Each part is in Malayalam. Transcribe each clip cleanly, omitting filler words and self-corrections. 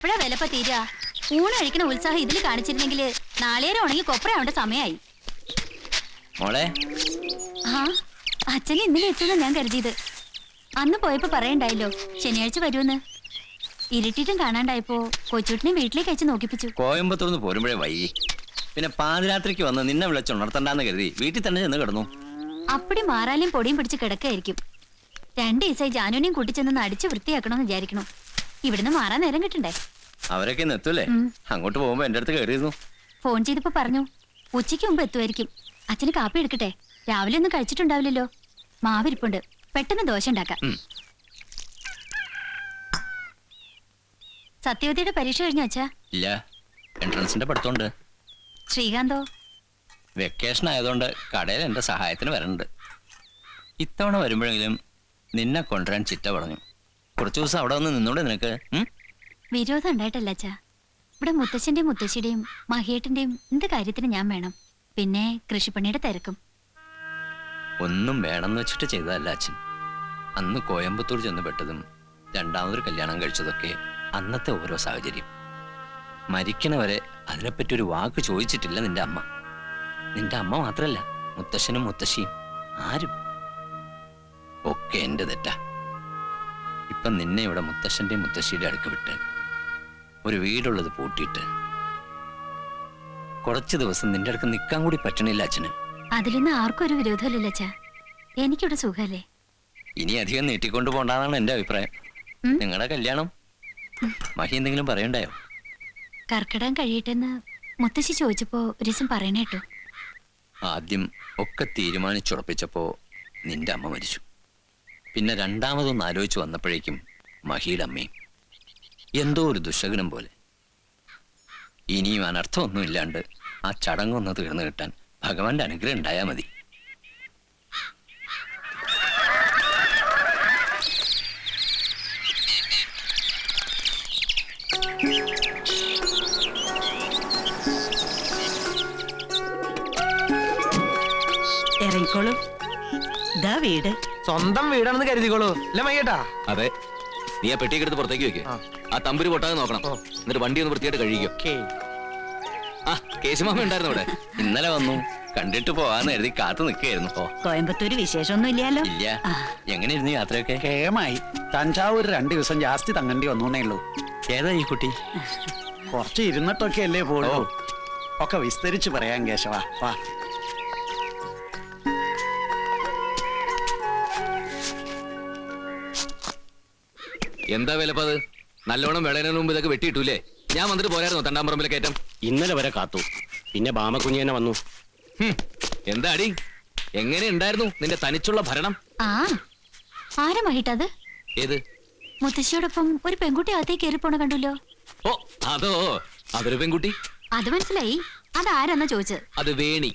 ഇവിടെ വിലപ്പ തീരാ. ഊണ് കഴിക്കണ ഉത്സാഹം ഇതിൽ കാണിച്ചിരുന്നെങ്കിൽ നാളേരം ഉണങ്ങി കൊപ്രയാവേണ്ട സമയമായി. മോളെ, ആ അച്ഛനെ ഇന്നലെ എത്തുന്ന ഞാൻ കരുതിയത്. അന്ന് പോയപ്പോ പറയണ്ടായല്ലോ ശനിയാഴ്ച വരുമെന്ന്. ഇരുട്ടിട്ടും കാണാണ്ടായപ്പോ കൊച്ചുട്ടിനെ വീട്ടിലേക്ക് അയച്ച് നോക്കിപ്പിച്ചു. കോയമ്പത്തൂർന്ന് പോരുമ്പോഴേ വൈകി. പിന്നെ പാതിരാത്രിക്ക് വന്ന് നിന്നെ വിളിച്ചുണർത്തണ്ടെന്ന് കരുതി വീട്ടിൽ തന്നെ ചെന്ന് കിടന്നു. അപ്പടി മാറാലും പൊടിയും പിടിച്ച് കിടക്കായിരിക്കും. 2 ദിവസമായി ജാനുവിനെയും കൂട്ടിച്ചെന്ന് അടിച്ച് വൃത്തിയാക്കണമെന്ന് വിചാരിക്കണു. ഇവിടുന്ന് മാറാൻ നേരം കിട്ടണ്ടേ? അവരൊക്കെ ഇന്ന് എത്തൂലേ? അങ്ങോട്ട് പോകുമ്പോ എന്റെ അടുത്ത് കയറിയിരുന്നു. ഫോൺ ചെയ്തപ്പോ പറഞ്ഞു ഉച്ചയ്ക്ക് മുമ്പ് എത്തുമായിരിക്കും. അച്ഛന് കാപ്പി എടുക്കട്ടെ? രാവിലെ ഒന്നും കഴിച്ചിട്ടുണ്ടാവില്ലല്ലോ. മാവിരിപ്പുണ്ട്, പെട്ടെന്ന് ദോശ ഉണ്ടാക്കാം. സത്യവതിയുടെ പരീക്ഷ കഴിഞ്ഞു അച്ഛാ? ഇല്ല, എൻട്രൻസിന്റെ പഠിത്തമുണ്ട്. ശ്രീകാന്തോ? വെക്കേഷൻ ആയതുകൊണ്ട് കടയിൽ എന്റെ സഹായത്തിന് വരണുണ്ട്. ഇത്തവണ വരുമ്പോഴെങ്കിലും നിന്നെ കൊണ്ടുവരാൻ ചിറ്റ പറഞ്ഞു. കുറച്ചു ദിവസം അവിടെ വന്ന് നിന്നൂടെ നിനക്ക്? വിരോധം ഉണ്ടായിട്ടല്ല അച്ഛാ. ഇവിടെ മുത്തച്ഛന്റെയും മുത്തശ്ശിയുടെയും മഹിയേട്ടന്റെയും എന്ത് കാര്യത്തിന് ഞാൻ വേണം. പിന്നെ കൃഷിപ്പണിയുടെ തിരക്കും. ഒന്നും വേണമെന്ന് വെച്ചിട്ട് ചെയ്തതല്ല അച്ഛൻ. അന്ന് കോയമ്പത്തൂർ ചെന്ന് പെട്ടതും രണ്ടാമതൊരു കല്യാണം കഴിച്ചതൊക്കെ അന്നത്തെ ഓരോ സാഹചര്യം. മരിക്കണവരെ അതിനെപ്പറ്റി ഒരു വാക്ക് ചോദിച്ചിട്ടില്ല നിന്റെ അമ്മ. നിന്റെ അമ്മ മാത്രല്ല, മുത്തശ്ശനും മുത്തശ്ശിയും ആരും. ഒക്കെ എന്റെ തെറ്റാ. ഇപ്പൊ നിന്നെ ഇവിടെ മുത്തശ്ശന്റെയും മുത്തശ്ശിയുടെ അടുക്ക് വിട്ട് ഒരു വീടുള്ളത് പൂട്ടിയിട്ട് കുറച്ച് ദിവസം നിന്റെ അടുക്ക് നിൽക്കാൻ കൂടി പറ്റണില്ല അച്ഛന്. അതിലൊന്നും ആർക്കും ഒരു വിരോധമില്ലല്ലോ അച്ഛാ. എനിക്കിവിടെ സുഖല്ലേ. ഇനി അധികം നീട്ടിക്കൊണ്ടു പോണ്ടാന്നാണ് എന്റെ അഭിപ്രായം. നിങ്ങളുടെ കല്യാണം മഹി എന്തെങ്കിലും പറയണ്ടായോ? കർക്കിടകം കഴിയട്ടെന്ന് മുത്തശ്ശി ചോദിച്ചപ്പോ ഒരു ദിവസം പറയണേട്ടു. ആദ്യം ഒക്കെ തീരുമാനിച്ചുറപ്പിച്ചപ്പോ നിന്റെ അമ്മ മരിച്ചു. പിന്നെ രണ്ടാമതൊന്ന് ആലോചിച്ച് വന്നപ്പോഴേക്കും മഹിയുടെ അമ്മയും. എന്തോ ഒരു ദുശകനം പോലെ. ഇനിയും അനർത്ഥമൊന്നും ഇല്ലാണ്ട് ആ ചടങ്ങൊന്ന് തീർന്നു കിട്ടാൻ ഭഗവാന്റെ അനുഗ്രഹം ഉണ്ടായാൽ മതി. ഇറങ്ങിക്കോളൂ. ഇതാ വീട്. സ്വന്തം വീടാണെന്ന് കരുതിക്കോളൂ അല്ലേ മയ്യേട്ടാ? അതെ. നീ ആ പെട്ടിയൊക്കെ എടുത്ത് പുറത്തേക്ക് വെക്ക്. ആ തമ്പുരി പൊട്ടാതെ നോക്കണം. എന്നിട്ട് വണ്ടി ഒന്ന് വൃത്തിയായിട്ട് കഴിക്കോ. ആ കേശുമാമ ഉണ്ടായിരുന്നു ഇവിടെ. ഇന്നലെ വന്നു. കണ്ടിട്ട് പോവാന്ന് കരുതി കാത്തു നിൽക്കുകയായിരുന്നു. കോയമ്പത്തൂര് വിശേഷമൊന്നും ഇല്ലല്ലോ? ഇല്ല. എങ്ങനെയായിരുന്നു യാത്രയൊക്കെ? കേമായി. തഞ്ചാവൂർ 2 ദിവസം ജാസ്തി തങ്ങണ്ടി വന്നേ ഉള്ളൂ. ഏതാ ഈ കുട്ടി? കുറച്ച് ഇരുന്നിട്ടൊക്കെ അല്ലേ പോളൂ. ഒക്കെ വിസ്തരിച്ച് പറയാൻ കേശവ. വാ. എന്താ വിലപ്പത്? നല്ലോണം വിളയുന്നതിന് മുമ്പ് ഇതൊക്കെ വെട്ടിയിട്ടൂലേ? ഞാൻ വന്നിട്ട് പോരായിരുന്നു തണ്ടാമ്പറമ്പിലെ കയറ്റം. ഇന്നലെ വരെ കാത്തു. പിന്നെ ബാമക്കുഞ്ഞിനെ വന്നു. എന്താടി, എങ്ങനെ ഉണ്ടായിരുന്നു നിന്റെ തനിച്ചുള്ള ഭരണം? ആരാ മഹിട്ടത്? ഏത്? മുത്തശ്ശിയോടൊപ്പം ഒരു പെൺകുട്ടി അകത്തേക്ക് കയറിപ്പോണ കണ്ടല്ലോ. ഓ അതോ, അതൊരു പെൺകുട്ടി. അത് മനസ്സിലായി. അതാരെന്നാ ചോദിച്ചത്? അത് വേണി.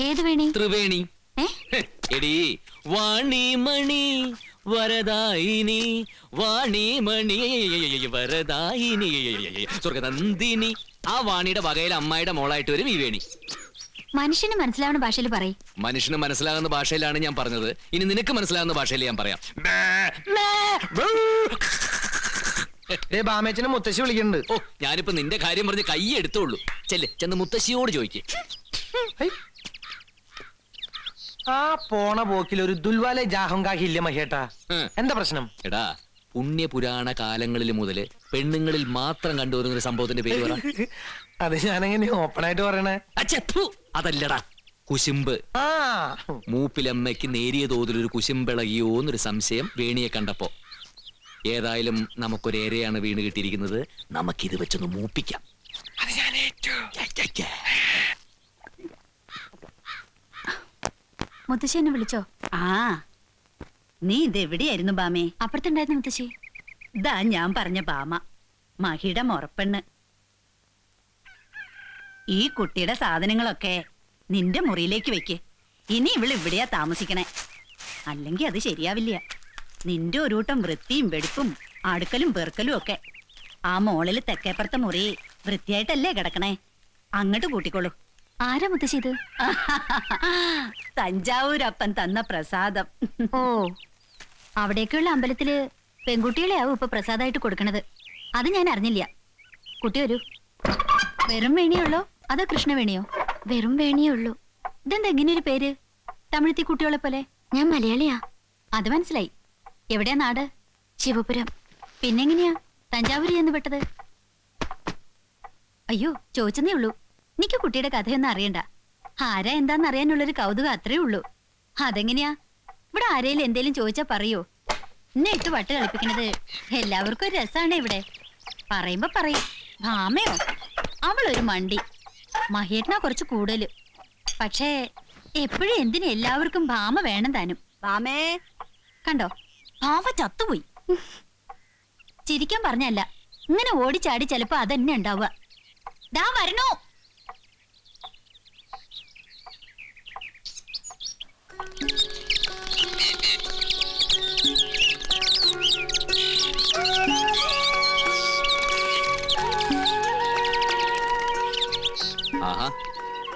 ഏത് വേണി? ത്രിവേണി. എടി വാണിമണി വരദായിനി, വാണിമണി വരദായിനി സ്വർഗനന്ദിനി. ആ വാണിയുടെ വകയിൽ അമ്മായിയുടെ മോളായിട്ട് വരും ഈ വേണി. മനുഷ്യന് മനസ്സിലാവുന്ന ഭാഷയിൽ പറയും. മനുഷ്യന് മനസ്സിലാകുന്ന ഭാഷയിലാണ് ഞാൻ പറഞ്ഞത്. ഇനി നിനക്ക് മനസ്സിലാകുന്ന ഭാഷയിൽ ഞാൻ പറയാം. ബാമേച്ചനെ മുത്തശ്ശി വിളിക്കുന്നുണ്ട്. ഓ, ഞാനിപ്പോ നിന്റെ കാര്യം പറഞ്ഞ് കൈ എടുത്തോളൂ. ചെന്ന് മുത്തശ്ശിയോട് ചോദിക്ക്. ആ പോണ പോക്കിൽ ഒരു ദുൽവാലെ ജാഹങ്കാഹില്ല മഹേട്ടാ. എന്താ പ്രശ്നം? എടാ, പുണ്യപുരാണ കാലങ്ങളിൽ മുതല് പെണ്ണുങ്ങളിൽ മാത്രം കണ്ടുവരുന്ന ഒരു സംഭവത്തിന്റെ പേര് പറ. അത് ഞാനെങ്ങനെ ഓപ്പണായിട്ട് പറയണേ? അതല്ലടാ, കുശുമ്പ്. മൂപ്പിലമ്മയ്ക്ക് നേരിയ തോതിലൊരു കുശുമ്പിളകിയോ എന്നൊരു സംശയം വേണിയെ കണ്ടപ്പോ. ഏതായാലും നമുക്കൊരേരെയാണ് വീണ് കിട്ടിയിരിക്കുന്നത്. നമുക്കിത് വെച്ചൊന്ന് മൂപ്പിക്കാം. മുത്തശ്ശി എന്നെ വിളിച്ചോ? നീ ഇതെവിടെയായിരുന്നു ബാമേ? അപ്പുറത്തുണ്ടായിരുന്നു മുത്തശ്ശി. ഇതാ ഞാൻ പറഞ്ഞ ബാമ, മഹിയുടെ മുറപ്പെണ്ണ്. ഈ കുട്ടിയുടെ സാധനങ്ങളൊക്കെ നിന്റെ മുറിയിലേക്ക് വെക്ക്. ഇനി ഇവിടെയാ താമസിക്കണേ. അല്ലെങ്കിൽ അത് ശരിയാവില്ല. നിന്റെ ഒരു കൂട്ടം വൃത്തിയും വെടിപ്പും അടുക്കലും പെറുക്കലും ഒക്കെ. ആ മോളിൽ തെക്കേപ്പുറത്തെ മുറി വൃത്തിയായിട്ടല്ലേ കിടക്കണേ? അങ്ങോട്ട് കൂട്ടിക്കോളൂ. ആരാ മുത്തശ്ശി ഇത്? തഞ്ചാവൂരപ്പൻ തന്ന പ്രസാദം. ഓ, അവിടേക്കുള്ള അമ്പലത്തില് പെൺകുട്ടികളെയാവും ഇപ്പൊ പ്രസാദമായിട്ട് കൊടുക്കണത്. അത് ഞാൻ അറിഞ്ഞില്ല. കുട്ടി വരൂ. വെറും വേണിയുള്ളോ അതോ കൃഷ്ണവേണിയോ? വെറും വേണിയേ ഉള്ളൂ. ഇതെന്താ ഇങ്ങനെ ഒരു പേര്? തമിഴത്തി കുട്ടികളെ പോലെ. ഞാൻ മലയാളിയാ. അത് മനസ്സിലായി. എവിടെയാ നാട്? ശിവപുരം. പിന്നെങ്ങനെയാ തഞ്ചാവൂരി എന്ന് പെട്ടത്? അയ്യോ, ചോദിച്ചതേ ഉള്ളൂ. എനിക്ക് കുട്ടിയുടെ കഥയൊന്നും അറിയണ്ട. ആരാ എന്താന്ന് അറിയാനുള്ളൊരു കൗതുകം അത്രേ ഉള്ളൂ. അതെങ്ങനെയാ? ഇവിടെ ആരേലും എന്തേലും ചോദിച്ചാ പറയോ? എന്നെ ഇട്ട് വട്ട് കളിപ്പിക്കണത് എല്ലാവർക്കും ഒരു രസാണ്. ഇവിടെ പറയുമ്പോ പറയും ഭാമയോ, അവളൊരു മണ്ടി. മഹേട്ടനാ കുറച്ച് കൂടുതല്. പക്ഷേ എപ്പോഴും എന്തിനും എല്ലാവർക്കും ഭാമ വേണം താനും. ബാമേ, കണ്ടോ, ഭാമ ചത്തുപോയി. ചിരിക്കാൻ പറഞ്ഞല്ല, ഇങ്ങനെ ഓടിച്ചാടി ചിലപ്പോ അതന്നെ ഉണ്ടാവുക. ദാ വരണോ. ആഹാ,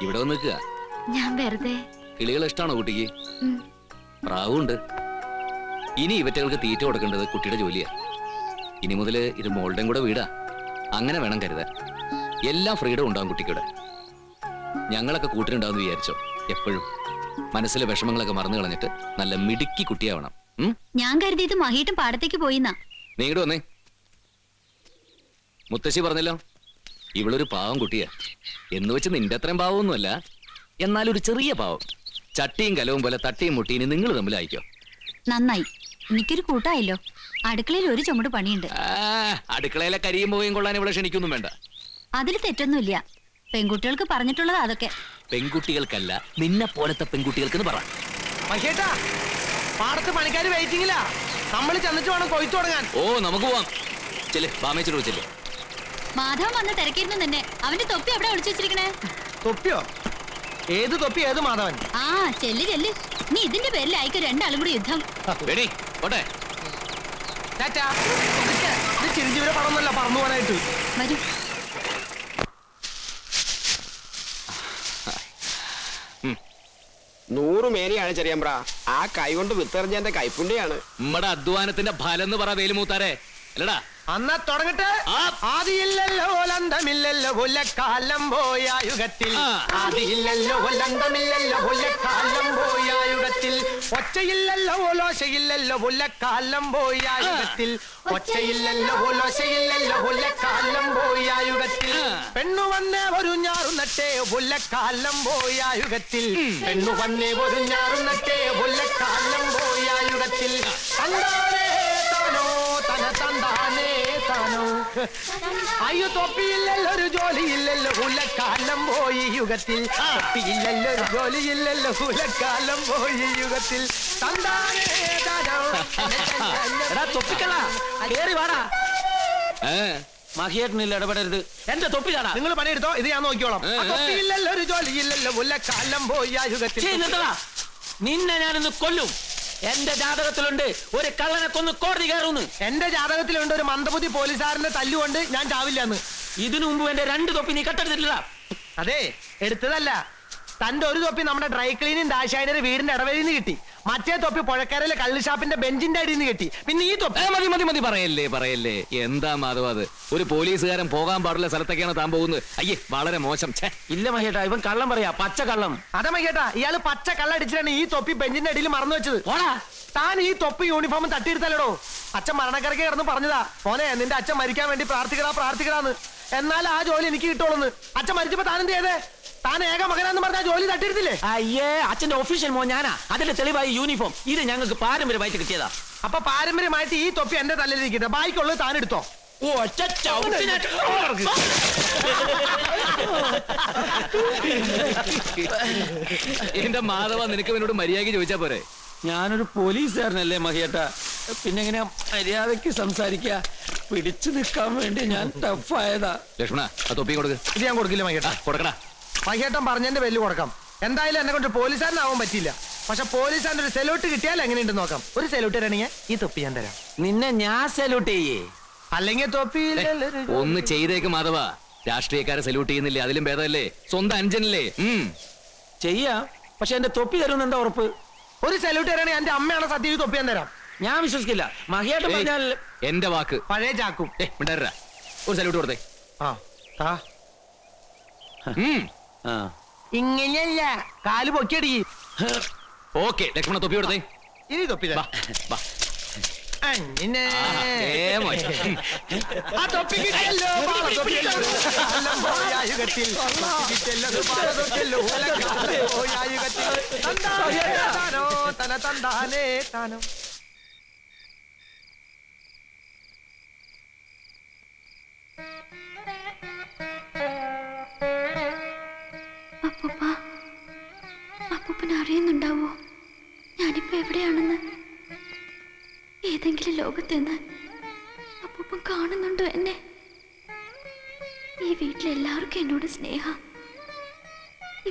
ഇവിടെ വന്ന് നിൽക്കുക. ഞാൻ വെറുതെ. കിളികൾ ഇഷ്ടമാണോ കുട്ടിക്ക്? പ്രാവുണ്ട്. ഇനി ഇവറ്റകൾക്ക് തീറ്റ കൊടുക്കേണ്ടത് കുട്ടിയുടെ ജോലിയാ. ഇനി മുതല് ഇത് മോളുടെയും കൂടെ വീടാ. അങ്ങനെ വേണം കരുതാൻ. എല്ലാം ഫ്രീഡം ഉണ്ടാവും കുട്ടിക്കൂടെ. ഞങ്ങളൊക്കെ കൂട്ടിനുണ്ടാവും വിചാരിച്ചോ. എപ്പോഴും മനസ്സിലെ വിഷമങ്ങളൊക്കെ മറന്നു കളഞ്ഞിട്ട് നല്ല മിടുക്കി കുട്ടിയാവണം. ഞാൻ കരുതിയത് മഹീട്ടും പാടത്തേക്ക് പോയിന്നാ. നീ ഇങ്ങോട്ട് വന്നേ. മുത്തശ്ശി പറഞ്ഞല്ലോ, ഇവളൊരു പാവം കുട്ടിയാ. എന്ന് വെച്ച് നിന്റെ അത്രയും പാവമൊന്നുമല്ല, എന്നാലൊരു ചെറിയ പാവം. ചട്ടിയും കലവും പോലെ തട്ടിയും മുട്ടിയും നിങ്ങൾ തമ്മിലായിക്കോ. നന്നായി, എനിക്കൊരു കൂട്ടായല്ലോ. അടുക്കളയിൽ ഒരു ചുമട് പണിയുണ്ട്. അടുക്കളയിലെ കരിയും പോവുകയും കൊള്ളാൻ ഇവിടെ ക്ഷണിക്കൊന്നും വേണ്ട. അതിൽ തെറ്റൊന്നുമില്ല. പെൺകുട്ടികൾക്ക് പറഞ്ഞിട്ടുള്ളത് അതൊക്കെ. പെൺകുട്ടികൾക്കല്ല, നിന്നെ പോലത്തെ പെൺകുട്ടികൾക്ക് പറ. മഹേട്ടാ, പാടത്ത് പണിക്കാര് വെയിറ്റിംഗിലാ. നമ്മൾ ചെന്നിട്ട് വേണം കൊയ്ത്തു തുടങ്ങാൻ. ഓ, നമുക്ക് പോവാം. ചെല്ല്, ബാമേച്ചിട്ട് വിളിച്ചല്ലേ. മാധവൻ വന്ന് തിരക്കിയിരുന്നു തന്നെ. അവന്റെ തൊപ്പി എവിടെ ഒളിച്ചു വെച്ചിരിക്കണേ? തൊപ്പിയോ? ഏത് തൊപ്പി, ഏത് മാധവൻ? ആ, ചെല്ല് ചെല്ല്. നീ ഇതിന്റെ പേരിലായിക്കോ രണ്ടാളും കൂടി യുദ്ധം. വേണി പോട്ടെ. ചാച്ചാ, ഇത് ചിരിഞ്ചിവരെ പടമൊന്നുമല്ല പറന്നു പോകാനായിട്ട്. വരൂ. നൂറ് മേനിയാണ് ചെറിയമ്പ്ര. ആ കൈ കൊണ്ട് വിത്തെറിഞ്ഞെന്റെ കൈപ്പുണ്യാണ്. നമ്മടെ അധ്വാനത്തിന്റെ ഫലം എന്ന് പറ വേലുമൂത്താരെ, അല്ലടാ. അന്നാ തുടങ്ങട്ടെ. ആദിയില്ലല്ലോ ലന്തമില്ലല്ലോ കൊല്ലക്കാലം പോയ യുഗത്തിൽ. ആദിയില്ലല്ലോ ലന്തമില്ലല്ലോ കൊല്ലക്കാലം പോയ യുഗത്തിൽ. ഒച്ചയില്ലല്ലോ ലോശയില്ലല്ലോ കൊല്ലക്കാലം പോയ യുഗത്തിൽ. ഒച്ചയില്ലല്ലോ ലോശയില്ലല്ലോ കൊല്ലക്കാലം പോയ യുഗത്തിൽ. പെണ്ണു വന്നേ ഒരു ഞാറുന്നട്ടേ കൊല്ലക്കാലം പോയ യുഗത്തിൽ. പെണ്ണു വന്നേ ഒരു ഞാറുന്നട്ടേ കൊല്ലക്കാലം പോയ യുഗത്തിൽ. അയ്യോ, തൊപ്പിയില്ലല്ലോ ഒരു ജോലിയില്ലല്ലോ കൊല്ലക്കാലം പോയി യുഗത്തിൽ. തൊപ്പിയില്ലല്ലോ ഒരു ജോലിയില്ലല്ലോ കൊല്ലക്കാലം പോയി യുഗത്തിൽ. മഹിയേട്ടനില്ല, ഇടപെടരുത്. എന്റെ തൊപ്പി കാണാ. നിങ്ങൾ പണിയെടുത്തോ, ഇത് ഞാൻ നോക്കിയോളാം. തൊപ്പിയില്ലല്ലോ ഒരു ജോലിയില്ലല്ലോ കൊല്ലക്കാലം പോയി യുഗത്തിൽ. നിന്നെ ഞാനിന്ന് കൊല്ലും. എന്റെ ജാതകത്തിലുണ്ട് ഒരു കള്ളനെ കൊന്ന് കോടതി കയറുന്നു. എന്റെ ജാതകത്തിലുണ്ട് ഒരു മന്ദബുദ്ധി പോലീസുകാരന്റെ തല്ലുകൊണ്ട് ഞാൻ ചാവില്ലെന്ന്. ഇതിനു മുമ്പ് എന്റെ 2 തൊപ്പി നീ കട്ടെടുത്തിട്ടില്ല. അതെ, എടുത്തതല്ല. തന്റെ ഒരു തൊപ്പി നമ്മുടെ ഡ്രൈ ക്ലീനിങ് ദാശായന്റെ വീടിന്റെ ഇടവഴിയിൽ നിന്ന് കിട്ടി. മറ്റേ തൊപ്പി പുഴക്കരയിലെ കള്ളുഷാപ്പിന്റെ ബെഞ്ചിന്റെ അടിയിൽ നിന്ന് കിട്ടി. പിന്നെ ഈ തൊപ്പി. മതി മതി മതി, പറയല്ലേ. എന്താ മാധവ അത്? ഒരു പോലീസുകാരൻ പോകാൻ പാടുള്ള സ്ഥലത്തൊക്കെയാണ് താൻ പോകുന്നത്. അയ്യേ, വളരെ മോശം. ഇല്ല മഹേട്ടാ, ഇവൻ കള്ളം പറയാ, പച്ച കള്ളം. അതെ മയ്യേട്ടാ, ഇയാള് പച്ച കള്ളടിച്ചിട്ടാണ് ഈ തൊപ്പി ബെഞ്ചിന്റെ അടിയിൽ മറന്നു വെച്ചത്. താൻ ഈ തൊപ്പി യൂണിഫോം തട്ടിയെടുത്തല്ലോ. അച്ഛൻ മരണക്കരക്ക് കിടന്ന് പറഞ്ഞതാ, മോനെ നിന്റെ അച്ഛൻ മരിക്കാൻ വേണ്ടി പ്രാർത്ഥിക്കടാന്ന്. എന്നാൽ ആ ജോലി എനിക്ക് കിട്ടുള്ളൂ. അച്ഛൻ മരിച്ചപ്പോ താൻ എന്ത് ചെയ്തേ? താൻ ഏക മകനാന്ന് പറഞ്ഞ ജോലി തട്ടിയെടുത്തില്ലേ? അയ്യേ, അച്ഛന്റെ ഒഫീഷ്യൽ മോൻ ഞാനാ. അതിന്റെ തെളിവായി യൂണിഫോം. ഇത് ഞങ്ങൾക്ക് പാരമ്പര്യമായിട്ട് കിട്ടിയതാ. അപ്പൊ പാരമ്പര്യമായിട്ട് ഈ തൊപ്പി എന്റെ തലയിലിരിക്കട്ടെ, ബാക്കിയുള്ളത് താൻ എടുത്തോ. എന്റെ മാധവ, നിനക്ക് എന്നോട് മര്യാദയ്ക്ക് ചോദിച്ചാ പോരെ? ഞാനൊരു പോലീസുകാരനല്ലേ മഹിയേട്ടാ, പിന്നെ എങ്ങനെയാ മര്യാദയ്ക്ക് സംസാരിക്കുക? പിടിച്ചു നിൽക്കാൻ വേണ്ടി ഞാൻ ടഫായതാ. ലക്ഷ്മണ, ആ തൊപ്പി കൊടുക്ക്. ഇത് ഞാൻ കൊടുക്കില്ല മയ്യേട്ടാ. കൊടുക്കടാ. മയ്യേട്ടൻ പറഞ്ഞതിന്റെ പേരിൽ കൊടുക്കാം. എന്തായാലും എന്നെ കൊണ്ട് പോലീസുകാരനാവാൻ പറ്റില്ല. പക്ഷെ പോലീസുകാരൻ്റെ ഒരു സെലൂട്ട് കിട്ടിയാൽ എങ്ങനെയുണ്ട് നോക്കാം. ഒരു സെലൂട്ട് തരണെങ്കിൽ ഈ തൊപ്പി ഞാൻ തരാം. നിന്നെ ഞാൻ സല്യൂട്ട് ചെയ്യേ? അല്ലെങ്കിൽ തൊപ്പി ഒന്ന് ചെയ്തേക്ക് മാധവ. രാഷ്ട്രീയക്കാരെ സല്യൂട്ട് ചെയ്യുന്നില്ലേ? അതിലും ഭേദമല്ലേ സ്വന്തം അഞ്ചനല്ലേ? ചെയ്യാം, പക്ഷെ എന്റെ തൊപ്പി തരുമെന്ന് എന്താ ഉറപ്പ്? ഒരു സെലൂട്ട് തരാണെങ്കിൽ എന്റെ അമ്മയാണ് സത്യം, ഈ തൊപ്പി ഞാൻ തരാം. ഞാൻ വിശ്വസിക്കില്ല. മഹിയേട്ടൻ പറഞ്ഞാൽ എന്റെ വാക്ക്. പഴയ ചാക്കും. മിണ്ടാരാ, ഒരു സല്യൂട്ട് കൊടുത്തേ. ആ താ. ആ ഇങ്ങനെയല്ല, കാല് പൊക്കിയടി. ഓക്കെ ലക്ഷ്മണ തൊപ്പി കൊടുത്തേ. ഇനി തൊപ്പി തരാം. വാ. അങ്ങനെ. മോശം. ആ തൊപ്പി കിട്ടിയല്ലോ, പാളത്തൊപ്പിയല്ലോ. അലമ്പോയായുഗത്തിൽ തൊപ്പി കിട്ടിയല്ലോ, പാളത്തൊപ്പിയല്ലോ. അലമ്പോയായുഗത്തിൽ തന്താനേ താനോ, തന തന്താനേ താനോ. അപ്പൂപ്പ, അപ്പൂപ്പന് അറിയുന്നുണ്ടാവോ ഞാനിപ്പോ എവിടെയാണെന്ന്? ഏതെങ്കിലും ലോകത്ത് നിന്ന് അപ്പൂപ്പൻ കാണുന്നുണ്ടോ എന്നെ? ഈ വീട്ടിലെല്ലാവർക്കും എന്നോട് സ്നേഹ.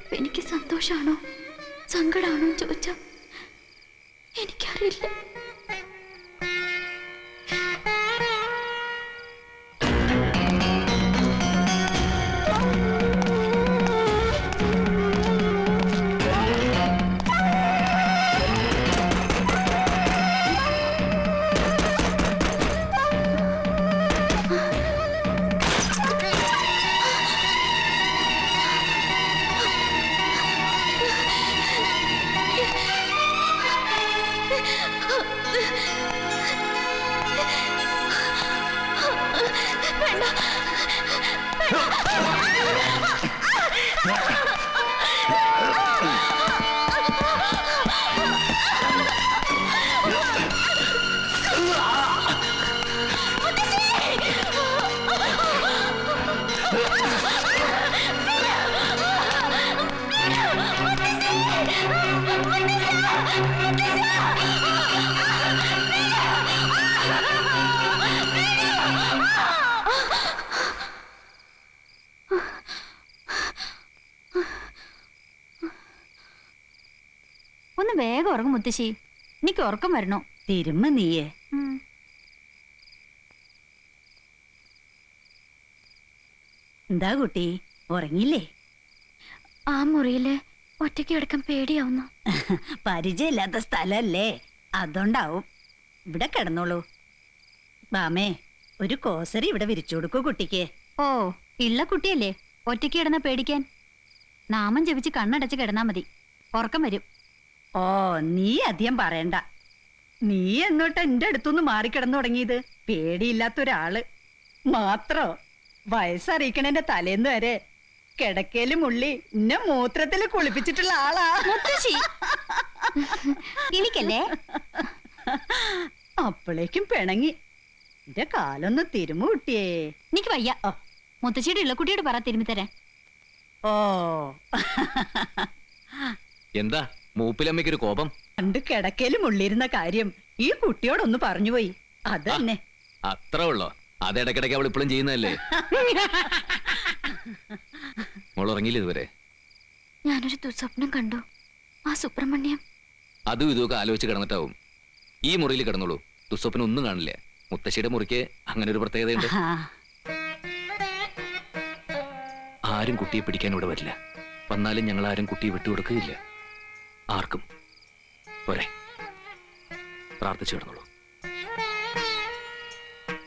ഇപ്പൊ എനിക്ക് സന്തോഷാണോ സങ്കടാണോ ചോദിച്ചാ എനിക്കറിയില്ല. ഒന്ന് വേഗം ഉറങ്ങും മുത്തശ്ശി, എനിക്ക് ഉറക്കം വരണോ. തിരുമ്മ നീയേ. എന്താ കുട്ടി, ഉറങ്ങില്ലേ? ആ മുറിയില് ഒറ്റയ്ക്ക് കിടക്കാൻ പേടിയാവുന്നു. പരിചയമില്ലാത്ത സ്ഥലല്ലേ, അതുകൊണ്ടാവും. ഇവിടെ കിടന്നോളൂ. ബാമേ, ഒരു കോസരി ഇവിടെ വിരിച്ചു കൊടുക്കൂ കുട്ടിക്ക്. ഓ, ഇള്ള കുട്ടിയല്ലേ, ഒറ്റയ്ക്ക് കിടന്ന പേടിക്കാൻ. നാമം ജപിച്ച് കണ്ണടച്ച് കിടന്നാ മതി, ഉറക്കം വരും. ഓ, നീ അധികം പറയണ്ട. നീ എന്നോട്ട് എന്റെ അടുത്തുനിന്ന് മാറിക്കിടന്നു തുടങ്ങിയത്. പേടിയില്ലാത്ത ഒരാള് മാത്രോ വയസ്സറിയിക്കണേന്റെ തലേന്ന് വരെ കിടക്കയില് മുള്ളി എന്നെ മൂത്രത്തില് കുളിപ്പിച്ചിട്ടുള്ള ആളാ. മുത്തശ്ശി എനിക്കല്ലേ? അപ്പോഴേക്കും പിണങ്ങി. എന്റെ കാലൊന്ന് തിരുമു കുട്ടിയേ. എനിക്ക് വയ്യ. മുത്തശ്ശിയുടെ ഇള്ളക്കുട്ടിയോട് പറ തിരുമ്മി തരാൻ. ഓ, എന്താ മൂപ്പിലമ്മയ്ക്കൊരു കോപം? പണ്ട് കിടക്കയില് മുള്ളിയിരുന്ന കാര്യം ഈ കുട്ടിയോടൊന്ന് പറഞ്ഞുപോയി, അതന്നെ. അത്ര ഉള്ളോ? അത് ഇടയ്ക്കിടയ്ക്ക് അവൾ ഇപ്പോഴും ചെയ്യുന്നതല്ലേ? മോൾ ഉറങ്ങിയില്ല ഇതുവരെ? ഞാനൊരു ദുസ്വപ്നം കണ്ടു. ആ സുബ്രഹ്മണ്യം അതും ഇതുമൊക്കെ ആലോചിച്ച് കിടന്നിട്ടാവും. ഈ മുറിയിൽ കിടന്നോളൂ, ദുസ്വപ്നം ഒന്നും കാണില്ല. മുത്തശ്ശിയുടെ മുറിക്ക് അങ്ങനെ ഒരു പ്രത്യേകതയുണ്ട്. ആരും കുട്ടിയെ പിടിക്കാൻ ഇവിടെ വരില്ല. വന്നാലും ഞങ്ങൾ ആരും കുട്ടിയെ വിട്ടുകൊടുക്കുകയില്ല ആർക്കും. പോരെ, പ്രാർത്ഥിച്ചു കിടന്നോളൂ.